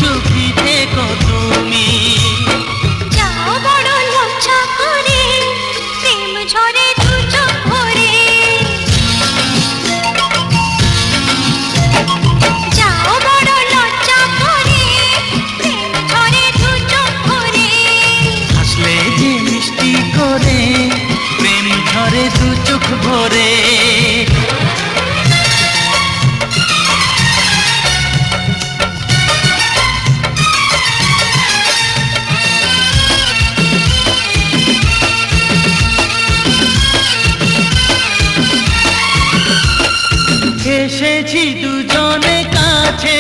সুখী থেকো তুমি। যাও বড় লজ্জা করে, প্রেম ঝরে দু চোখ ভরে। যাও বড় লজ্জা করে, প্রেম ঝরে দু চোখ ভরে। হাসলে যে মিষ্টি করে, প্রেম ঝরে দু চোখ ভরে। এসেছি দুজনে কাছে,